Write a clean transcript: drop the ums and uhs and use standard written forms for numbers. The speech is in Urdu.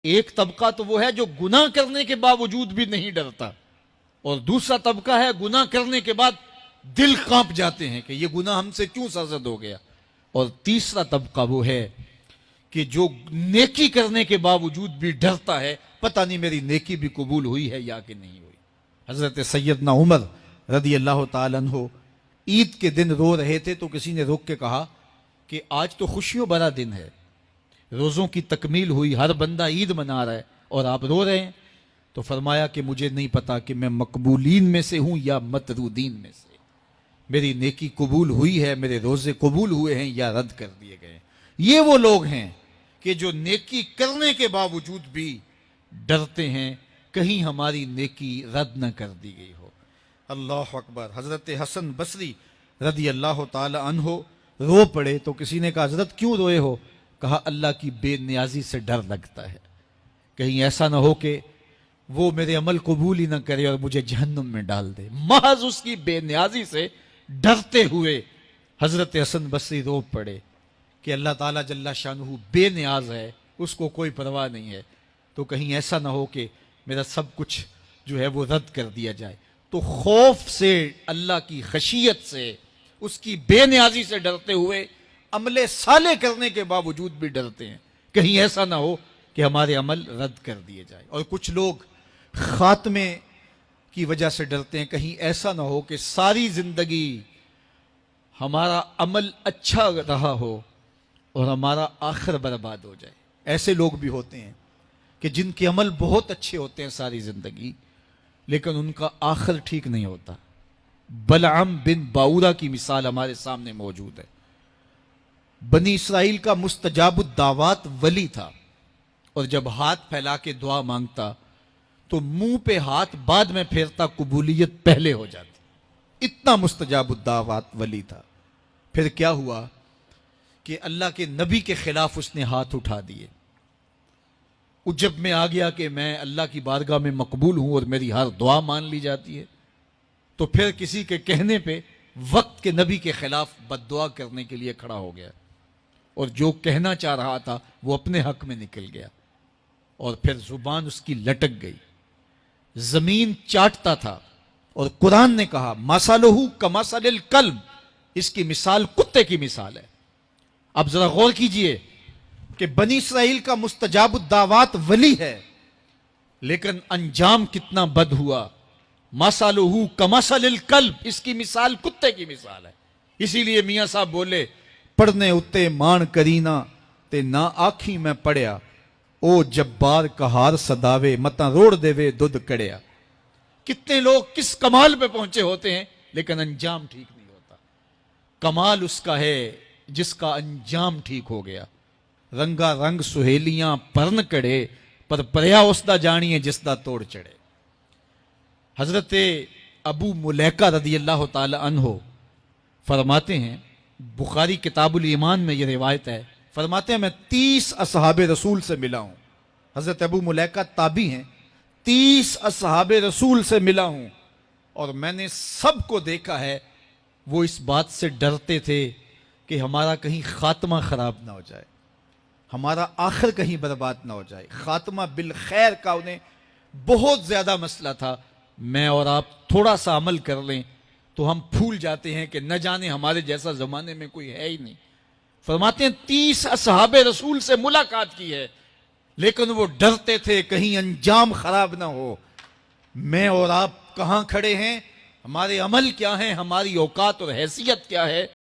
ایک طبقہ تو وہ ہے جو گناہ کرنے کے باوجود بھی نہیں ڈرتا، اور دوسرا طبقہ ہے گناہ کرنے کے بعد دل کانپ جاتے ہیں کہ یہ گناہ ہم سے کیوں سرزد ہو گیا، اور تیسرا طبقہ وہ ہے کہ جو نیکی کرنے کے باوجود بھی ڈرتا ہے پتہ نہیں میری نیکی بھی قبول ہوئی ہے یا کہ نہیں ہوئی۔ حضرت سیدنا عمر رضی اللہ تعالیٰ عنہ عید کے دن رو رہے تھے تو کسی نے روک کے کہا کہ آج تو خوشیوں بھرا دن ہے، روزوں کی تکمیل ہوئی، ہر بندہ عید منا رہا ہے اور آپ رو رہے ہیں۔ تو فرمایا کہ مجھے نہیں پتا کہ میں مقبولین میں سے ہوں یا مطرودین میں سے، میری نیکی قبول ہوئی ہے، میرے روزے قبول ہوئے ہیں یا رد کر دیے گئے ہیں۔ یہ وہ لوگ ہیں کہ جو نیکی کرنے کے باوجود بھی ڈرتے ہیں کہیں ہماری نیکی رد نہ کر دی گئی ہو۔ اللہ اکبر۔ حضرت حسن بصری رضی اللہ تعالی عنہ رو پڑے تو کسی نے کہا حضرت کیوں روئے ہو؟ کہا اللہ کی بے نیازی سے ڈر لگتا ہے، کہیں ایسا نہ ہو کہ وہ میرے عمل قبول ہی نہ کرے اور مجھے جہنم میں ڈال دے۔ محض اس کی بے نیازی سے ڈرتے ہوئے حضرت حسن بصری رو پڑے کہ اللہ تعالیٰ جل شانہ بے نیاز ہے، اس کو کوئی پرواہ نہیں ہے، تو کہیں ایسا نہ ہو کہ میرا سب کچھ جو ہے وہ رد کر دیا جائے۔ تو خوف سے، اللہ کی خشیت سے، اس کی بے نیازی سے ڈرتے ہوئے عمل صالح کرنے کے باوجود بھی ڈرتے ہیں کہیں ایسا نہ ہو کہ ہمارے عمل رد کر دیے جائے۔ اور کچھ لوگ خاتمے کی وجہ سے ڈرتے ہیں کہیں ایسا نہ ہو کہ ساری زندگی ہمارا عمل اچھا رہا ہو اور ہمارا آخر برباد ہو جائے۔ ایسے لوگ بھی ہوتے ہیں کہ جن کے عمل بہت اچھے ہوتے ہیں ساری زندگی، لیکن ان کا آخر ٹھیک نہیں ہوتا۔ بلعم بن باورا کی مثال ہمارے سامنے موجود ہے۔ بنی اسرائیل کا مستجاب الدعوات ولی تھا، اور جب ہاتھ پھیلا کے دعا مانگتا تو منہ پہ ہاتھ بعد میں پھیرتا، قبولیت پہلے ہو جاتی، اتنا مستجاب الدعوات ولی تھا۔ پھر کیا ہوا کہ اللہ کے نبی کے خلاف اس نے ہاتھ اٹھا دیے۔ جب میں آ گیا کہ میں اللہ کی بارگاہ میں مقبول ہوں اور میری ہر دعا مان لی جاتی ہے، تو پھر کسی کے کہنے پہ وقت کے نبی کے خلاف بد دعا کرنے کے لیے کھڑا ہو گیا، اور جو کہنا چاہ رہا تھا وہ اپنے حق میں نکل گیا، اور پھر زبان اس کی لٹک گئی، زمین چاٹتا تھا۔ اور قرآن نے کہا مَثَلُهُ كَمَثَلِ الْكَلْبِ، اس کی مثال کتے کی مثال ہے۔ اب ذرا غور کیجئے کہ بنی اسرائیل کا مستجاب الدعوات ولی ہے، لیکن انجام کتنا بد ہوا۔ مَثَلُهُ كَمَثَلِ الْكَلْبِ، اس کی مثال کتے کی مثال ہے۔ اسی لیے میاں صاحب بولے پڑھنے اتے مان کرینا تے نہ آکھی میں پڑھیا، او جبار کہار صداوے متاں روڑ دے وے دودھ کڑیا۔ کتنے لوگ کس کمال پہ پہنچے ہوتے ہیں لیکن انجام ٹھیک نہیں ہوتا۔ کمال اس کا ہے جس کا انجام ٹھیک ہو گیا۔ رنگا رنگ سہیلیاں پرن کڑے، پر پریا اس دا جانیے جس دا توڑ چڑھے۔ حضرت ابو ملیکہ رضی اللہ تعالی عنہ فرماتے ہیں، بخاری کتاب الایمان میں یہ روایت ہے، فرماتے ہیں میں 30 اصحاب رسول سے ملا ہوں۔ حضرت ابو ملیکہ تابعی ہیں، 30 اصحاب رسول سے ملا ہوں، اور میں نے سب کو دیکھا ہے وہ اس بات سے ڈرتے تھے کہ ہمارا کہیں خاتمہ خراب نہ ہو جائے، ہمارا آخر کہیں برباد نہ ہو جائے۔ خاتمہ بالخیر کا انہیں بہت زیادہ مسئلہ تھا۔ میں اور آپ تھوڑا سا عمل کر لیں تو ہم پھول جاتے ہیں کہ نہ جانے ہمارے جیسا زمانے میں کوئی ہے ہی نہیں۔ فرماتے ہیں 30 اصحاب رسول سے ملاقات کی ہے، لیکن وہ ڈرتے تھے کہیں انجام خراب نہ ہو۔ میں اور آپ کہاں کھڑے ہیں، ہمارے عمل کیا ہیں، ہماری اوقات اور حیثیت کیا ہے،